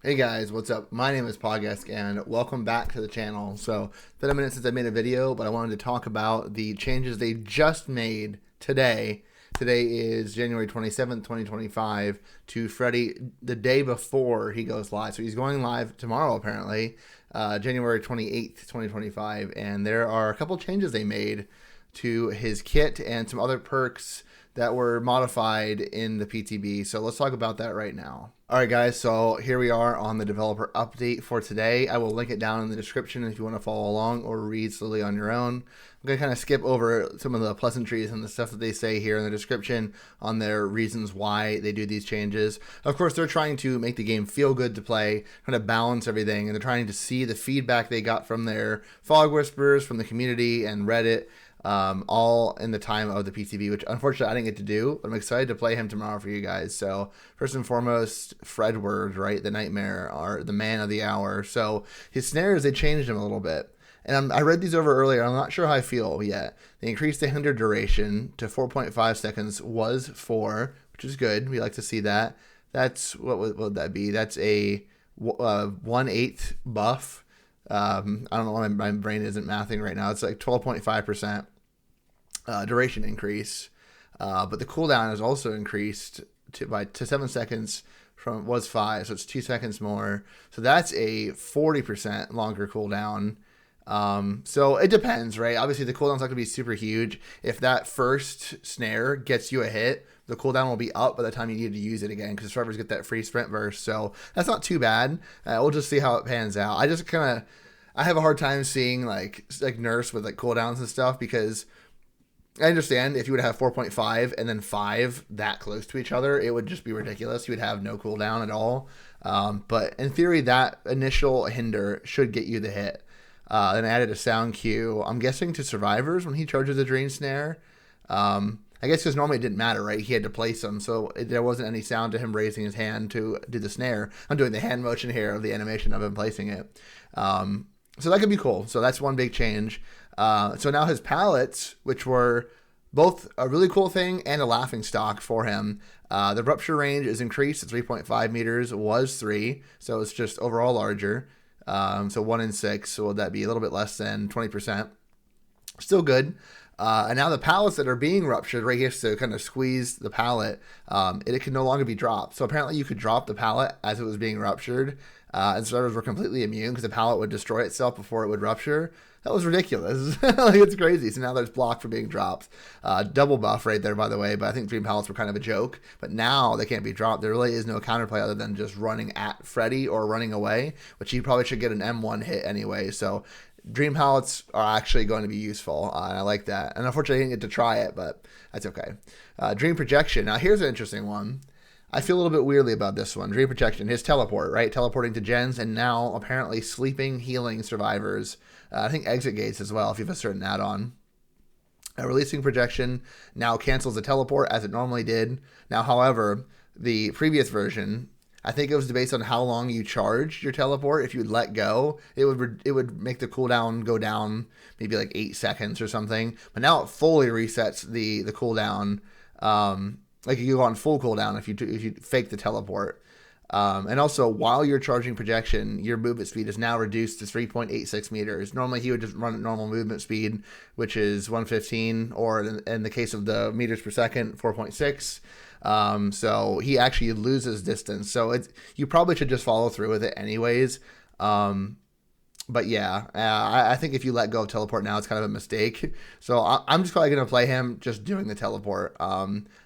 Hey guys, what's up? My name is Pogesque and welcome back to the channel. So it's been a minute since I made a video, but I wanted to talk about the changes they just made today. Today is January 27th, 2025 to Freddy the day before he goes live. So he's going live tomorrow apparently, January 28th, 2025. And there are a couple changes they made to his kit and some other perks that were modified in the PTB. So let's talk about that right now. All right, guys, so here we are on the developer update for today. I will link it down in the description if you want to follow along or read slowly on your own. I'm going to kind of skip over some of the pleasantries and the stuff that they say here in the description on their reasons why they do these changes. Of course, they're trying to make the game feel good to play, trying to balance everything, and they're trying to see the feedback they got from their fog whisperers, from the community and Reddit, all in the time of the PTB, which unfortunately I didn't get to do, but I'm excited to play him tomorrow for you guys. So first and foremost, Fredward, right? The Nightmare, or the man of the hour. So his snares, they changed him a little bit. And I read these over earlier. I'm not sure how I feel yet. They increased the hinder duration to 4.5 seconds, was 4, which is good. We like to see that. That's, what would that be? That's a 1/8 buff. I don't know why my brain isn't mathing right now. It's like 12.5% duration increase. But the cooldown is also increased to 7 seconds from was 5. So it's 2 seconds more. So that's a 40% longer cooldown. So it depends, right? Obviously the cooldown's not going to be super huge. If that first snare gets you a hit, the cooldown will be up by the time you need to use it again, because survivors get that free sprint burst. So that's not too bad. We'll just see how it pans out. I have a hard time seeing like Nurse with like cooldowns and stuff, because I understand if you would have 4.5 and then 5 that close to each other, it would just be ridiculous. You would have no cooldown at all. But in theory, that initial hinder should get you the hit. Then I added a sound cue, I'm guessing to survivors when he charges a drain snare. I guess because normally it didn't matter, right? He had to place them, so there wasn't any sound to him raising his hand to do the snare. I'm doing the hand motion here of the animation of him placing it. So that could be cool. So that's one big change. So now his pallets, which were both a really cool thing and a laughing stock for him. The rupture range is increased to 3.5 meters, was 3, so it's just overall larger. So 1 in 6, so would that be a little bit less than 20%? Still good. And now the pallets that are being ruptured, right, he has to kind of squeeze the pallet, it can no longer be dropped. So apparently you could drop the pallet as it was being ruptured, and survivors were completely immune because the pallet would destroy itself before it would rupture. That was ridiculous. Like, it's crazy. So now there's blocked for being dropped. Double buff right there, by the way, but I think dream pallets were kind of a joke. But now they can't be dropped. There really is no counterplay other than just running at Freddy or running away, which he probably should get an M1 hit anyway. So dream pallets are actually going to be useful, and I like that. And unfortunately, I didn't get to try it, but that's okay. Dream projection. Now, here's an interesting one. I feel a little bit weirdly about this one. Dream projection, his teleport, right? Teleporting to gens, and now apparently sleeping, healing survivors. I think exit gates as well, if you have a certain add-on. Releasing projection now cancels the teleport as it normally did. Now, however, the previous version, I think it was based on how long you charged your teleport. If you would let go, it would make the cooldown go down maybe like 8 seconds or something. But now it fully resets the cooldown. Like you go on full cooldown if you fake the teleport. And also, while you're charging projection, your movement speed is now reduced to 3.86 meters. Normally, he would just run at normal movement speed, which is 115, or in the case of the meters per second, 4.6. So he actually loses distance. So you probably should just follow through with it anyways. But yeah, I think if you let go of teleport now, it's kind of a mistake. So I'm just probably going to play him just doing the teleport.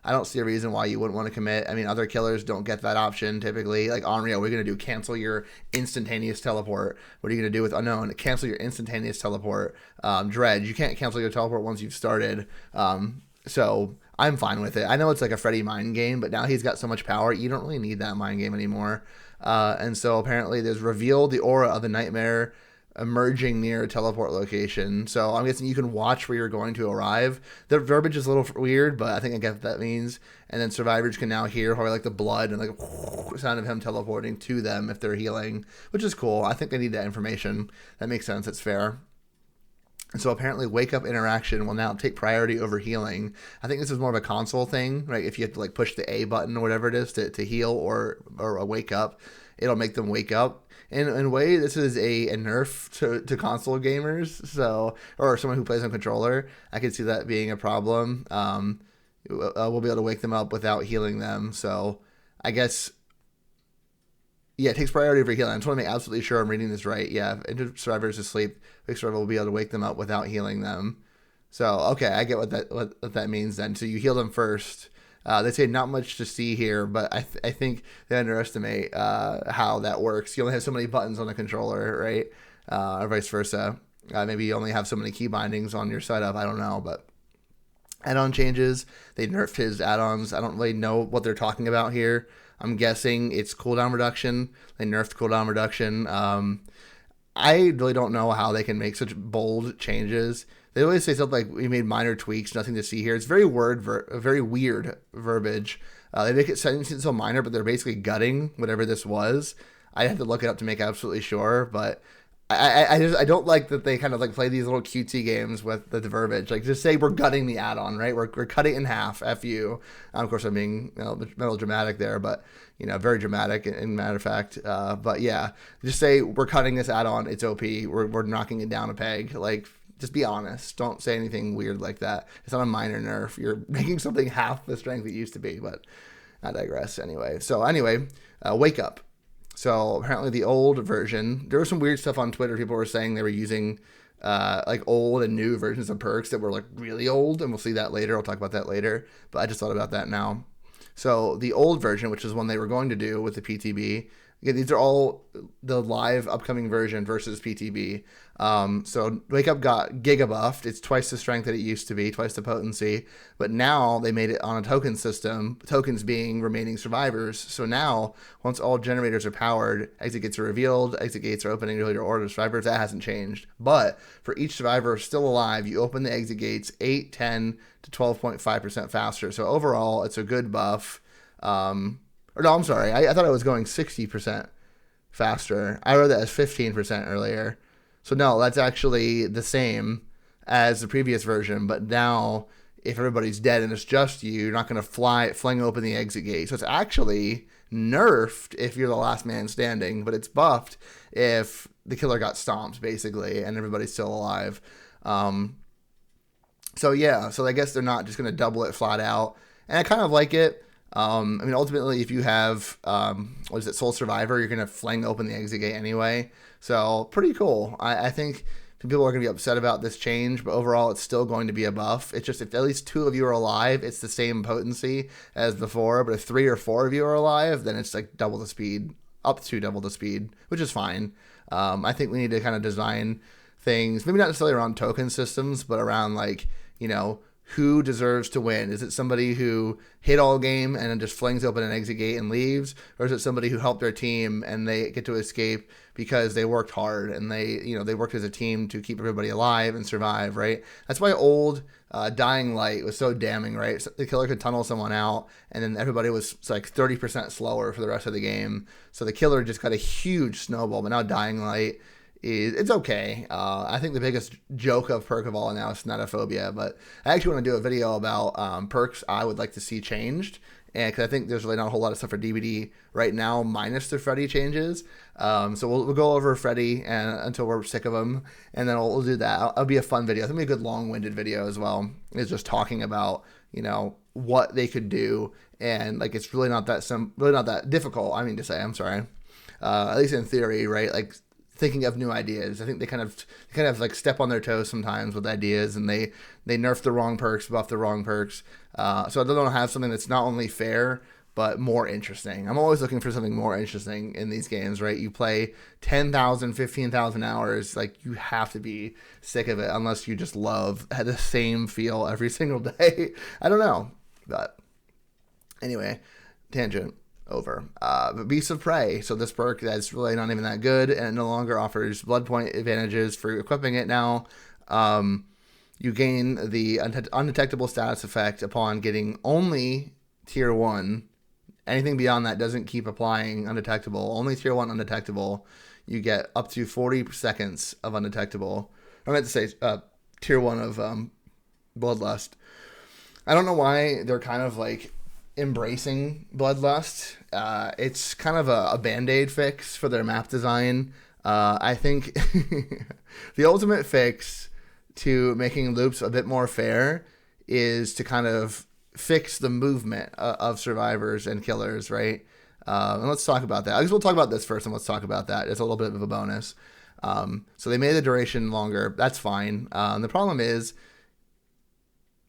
I don't see a reason why you wouldn't want to commit. I mean, other killers don't get that option typically. Like Onryo, we're going to do cancel your instantaneous teleport. What are you going to do with Unknown? Cancel your instantaneous teleport. Dredge, you can't cancel your teleport once you've started. So I'm fine with it. I know it's like a Freddy mind game, but now he's got so much power, you don't really need that mind game anymore. And so apparently there's revealed the aura of the Nightmare emerging near a teleport location. So I'm guessing you can watch where you're going to arrive. The verbiage is a little weird, but I think I get what that means. And then survivors can now hear probably like the blood and like the sound of him teleporting to them if they're healing, which is cool. I think they need that information. That makes sense. It's fair. And so apparently wake up interaction will now take priority over healing. I think this is more of a console thing, right? If you have to like push the A button or whatever it is to heal or wake up. it'll make them wake up. In a way, this is a nerf to console gamers, so, or someone who plays on controller. I could see that being a problem. We'll be able to wake them up without healing them. So I guess, yeah, it takes priority over healing. I just want to make absolutely sure I'm reading this right. Yeah, if injured survivors asleep, Wake Survivor will be able to wake them up without healing them. So, okay, I get what that means then. So you heal them first. They say not much to see here, but I think they underestimate how that works. You only have so many buttons on the controller, right? Or vice versa. Maybe you only have so many key bindings on your setup. I don't know, but add-on changes. They nerfed his add-ons. I don't really know what they're talking about here. I'm guessing it's cooldown reduction. They nerfed cooldown reduction. I really don't know how they can make such bold changes. They always say something like, we made minor tweaks, nothing to see here. It's very very weird verbiage. They make it seem so minor, but they're basically gutting whatever this was. I have to look it up to make absolutely sure, but I don't like that they kind of like play these little cutesy games with the verbiage. Like, just say we're gutting the add-on, right? We're cutting it in half. F you. Of course, I'm being melodramatic there, but very dramatic in matter of fact. But yeah, just say we're cutting this add-on. It's OP. We're knocking it down a peg. Like, just be honest. Don't say anything weird like that. It's not a minor nerf. You're making something half the strength it used to be. But I digress anyway. So anyway, wake up. So apparently the old version, there was some weird stuff on Twitter. People were saying they were using like old and new versions of perks that were like really old, and we'll see that later. I'll talk about that later, but I just thought about that now. So the old version, which is one they were going to do with the PTB, again, these are all the live upcoming version versus PTB. So Wake Up got Giga buffed. It's twice the strength that it used to be, twice the potency. But now they made it on a token system, tokens being remaining survivors. So now, once all generators are powered, exit gates are revealed, exit gates are opening to your order of survivors. That hasn't changed. But for each survivor still alive, you open the exit gates 8, 10 to 12.5% faster. So overall, it's a good buff. Or no, I'm sorry. I thought I was going 60% faster. I wrote that as 15% earlier. So no, that's actually the same as the previous version. But now, if everybody's dead and it's just you, you're not going to fling open the exit gate. So it's actually nerfed if you're the last man standing, but it's buffed if the killer got stomped, basically, and everybody's still alive. So yeah, so I guess they're not just going to double it flat out. And I kind of like it. I mean, ultimately, if you have, Soul Survivor, you're going to fling open the exit gate anyway. So, pretty cool. I think people are going to be upset about this change, but overall, it's still going to be a buff. It's just if at least 2 of you are alive, it's the same potency as before. But if 3 or 4 of you are alive, then it's like double the speed, up to double the speed, which is fine. I think we need to kind of design things, maybe not necessarily around token systems, but around like, who deserves to win? Is it somebody who hit all game and then just flings open an exit gate and leaves? Or is it somebody who helped their team and they get to escape because they worked hard and they worked as a team to keep everybody alive and survive, right? That's why old Dying Light was so damning, right? So the killer could tunnel someone out and then everybody was like 30% slower for the rest of the game. So the killer just got a huge snowball, but now Dying Light, it's okay. I think the biggest joke of perk of all now is Snatophobia, but I actually want to do a video about perks I would like to see changed, and because I think there's really not a whole lot of stuff for DBD right now, minus the Freddy changes. So we'll go over Freddy until we're sick of him, and then we'll do that. It'll be a fun video. I think it'll be a good long-winded video as well. It's just talking about what they could do, and like it's really not that difficult. I mean to say, I'm sorry. At least in theory, right? Like, thinking of new ideas. I think they kind of like step on their toes sometimes with ideas, and they nerf the wrong perks, buff the wrong perks. So I don't want to have something that's not only fair but more interesting. I'm always looking for something more interesting in these games, right? You play 10,000, 15,000 hours, like you have to be sick of it unless you just love the same feel every single day. I don't know, but anyway, tangent over. But Beasts of Prey. So this perk that's really not even that good, and it no longer offers blood point advantages for equipping it now. You gain the undetectable status effect upon getting only tier 1. Anything beyond that doesn't keep applying undetectable. Only tier 1 undetectable. You get up to 40 seconds of undetectable. I meant to say tier 1 of Bloodlust. I don't know why they're kind of like embracing Bloodlust it's kind of a band-aid fix for their map design. I think the ultimate fix to making loops a bit more fair is to kind of fix the movement of survivors and killers, right? And let's talk about that. I guess we'll talk about this first, and let's talk about that. It's a little bit of a bonus. So they made the duration longer. That's fine. The problem is,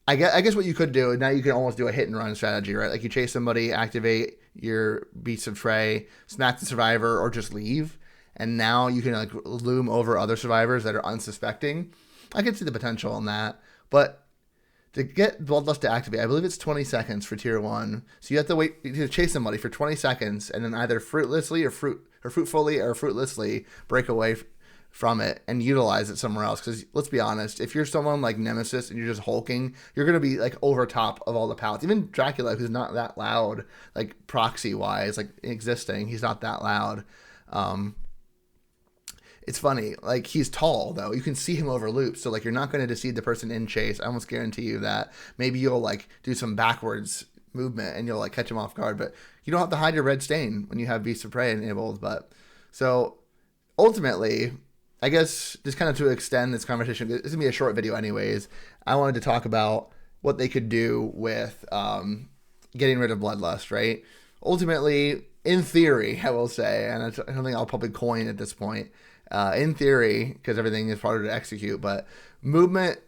I guess what you could do, now you can almost do a hit and run strategy, right? Like you chase somebody, activate your beasts of prey, smack the survivor, or just leave. And now you can like loom over other survivors that are unsuspecting. I can see the potential in that. But to get Bloodlust to activate, I believe it's 20 seconds for tier 1. So you have to wait to chase somebody for 20 seconds and then either fruitlessly or fruitfully or fruitlessly break away from it and utilize it somewhere else. Because let's be honest, if you're someone like Nemesis and you're just hulking, you're going to be like over top of all the pallets. Even Dracula, who's not that loud, like proxy wise, like existing, he's not that loud. It's funny, like he's tall though. You can see him over loops, so like you're not going to deceive the person in chase. I almost guarantee you that. Maybe you'll like do some backwards movement and you'll like catch him off guard, but you don't have to hide your red stain when you have Beast of Prey enabled. But so ultimately, I guess just kind of to extend this conversation, this is gonna be a short video anyways. I wanted to talk about what they could do with getting rid of Bloodlust, right? Ultimately, in theory, I will say, and I don't think I'll probably coin at this point. In theory, because everything is harder to execute, but movement,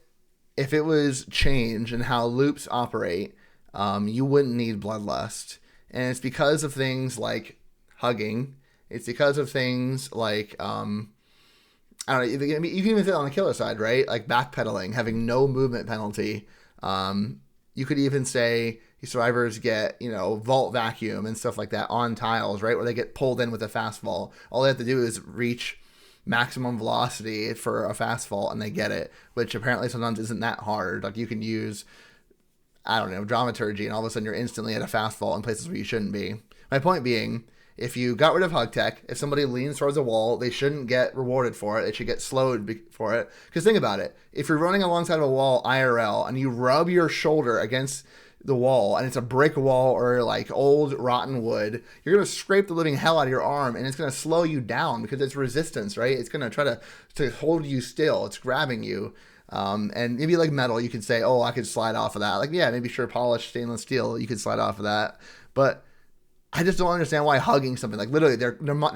if it was change in how loops operate, you wouldn't need Bloodlust. And it's because of things like hugging. It's because of things like, I don't know, you can even fit on the killer side, right? Like backpedaling, having no movement penalty. You could even say survivors get, vault vacuum and stuff like that on tiles, right? Where they get pulled in with a fast fall. All they have to do is reach maximum velocity for a fast fall and they get it, which apparently sometimes isn't that hard. Like you can use, I don't know, dramaturgy and all of a sudden you're instantly at a fast fall in places where you shouldn't be. My point being, if you got rid of hug tech, if somebody leans towards a wall, they shouldn't get rewarded for it. They should get slowed for it. Because think about it. If you're running alongside of a wall IRL and you rub your shoulder against the wall and it's a brick wall or like old rotten wood, you're going to scrape the living hell out of your arm and it's going to slow you down because it's resistance, right? It's going to try to hold you still. It's grabbing you. And maybe like metal, you could say, oh, I could slide off of that. Like, yeah, maybe sure, polished stainless steel, you could slide off of that. But I just don't understand why hugging something, like literally their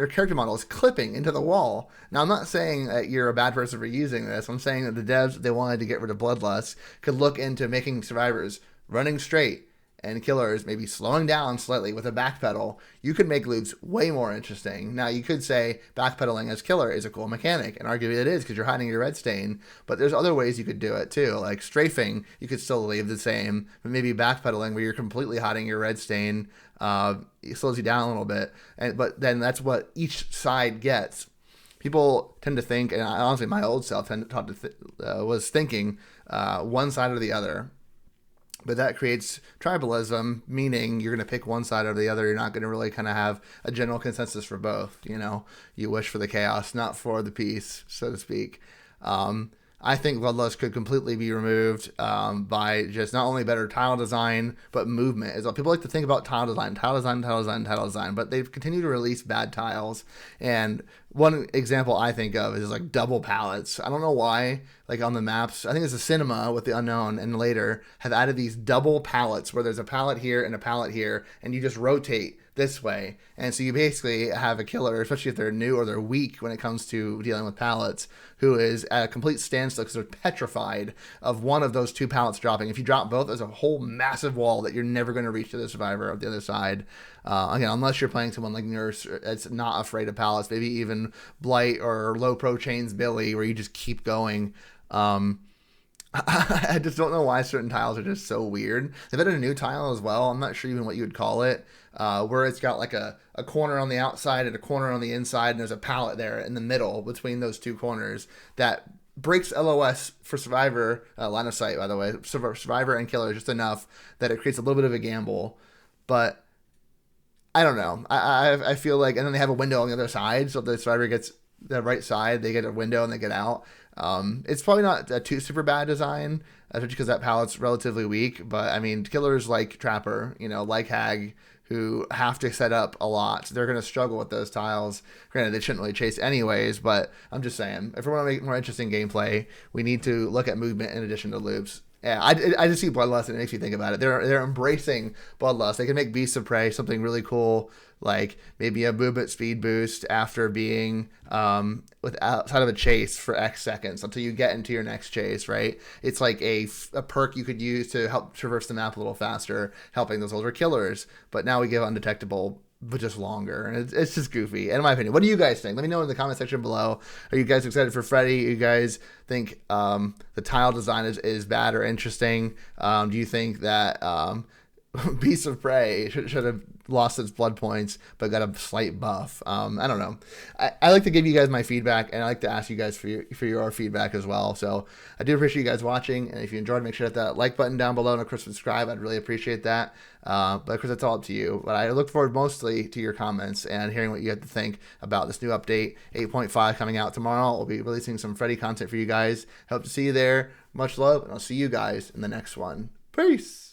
character model is clipping into the wall. Now, I'm not saying that you're a bad person for using this. I'm saying that the devs, if they wanted to get rid of Bloodlust, could look into making survivors running straight and killers maybe slowing down slightly with a backpedal. You could make loops way more interesting. Now, you could say backpedaling as killer is a cool mechanic, and arguably it is because you're hiding your red stain, but there's other ways you could do it too. Like strafing, you could still leave the same, but maybe backpedaling where you're completely hiding your red stain, it slows you down a little bit. But then that's what each side gets. People tend to think, and honestly my old self was thinking one side or the other. But that creates tribalism, meaning you're going to pick one side or the other. You're not going to really kind of have a general consensus for both. You wish for the chaos, not for the peace, so to speak. I think Bloodlust could completely be removed by just not only better tile design, but movement as well. People like to think about tile design, but they've continued to release bad tiles. And one example I think of is like double pallets. I don't know why, like on the maps, I think it's a Cinema with the Unknown and later have added these double pallets where there's a pallet here and a pallet here, and you just rotate this way. And so you basically have a killer, especially if they're new or they're weak when it comes to dealing with pallets, who is at a complete standstill because they're petrified of one of those two pallets dropping. If you drop both, there's a whole massive wall that you're never going to reach to the survivor of the other side. Again, unless you're playing someone like Nurse that's not afraid of pallets, maybe even Blight or Low Pro Chains Billy, where you just keep going. I just don't know why certain tiles are just so weird. They've added a new tile as well. I'm not sure even what you would call it, where it's got like a corner on the outside and a corner on the inside, and there's a pallet there in the middle between those two corners that breaks LOS for Survivor, line of sight, by the way, Survivor and Killer just enough that it creates a little bit of a gamble. But I don't know. I feel like, and then they have a window on the other side, so if the Survivor gets the right side, they get a window and they get out. It's probably not a too super bad design, especially because that pallet's relatively weak. But I mean, killers like Trapper, like Hag, who have to set up a lot. They're going to struggle with those tiles. Granted, they shouldn't really chase anyways, but I'm just saying, if we want to make more interesting gameplay, we need to look at movement in addition to loops. Yeah, I just see Bloodlust and it makes me think about it. They're embracing Bloodlust. They can make Beasts of Prey something really cool, like maybe a movement speed boost after being outside of a chase for X seconds until you get into your next chase, right? It's like a perk you could use to help traverse the map a little faster, helping those older killers. But now we give undetectable, but just longer, and it's just goofy, in my opinion. What do you guys think? Let me know in the comment section below. Are you guys excited for Freddy? You guys think the tile design is bad or interesting? Do you think that Beasts of Prey should have lost its blood points but got a slight buff? I don't know. I like to give you guys my feedback, and I like to ask you guys for your feedback as well. So I do appreciate you guys watching, and if you enjoyed, make sure to hit that like button down below, and of course subscribe. I'd really appreciate that. But of course, that's all up to you. But I look forward mostly to your comments and hearing what you have to think about this new update 8.5 coming out tomorrow. We'll be releasing some Freddy content for you guys. Hope to see you there. Much love, and I'll see you guys in the next one. Peace.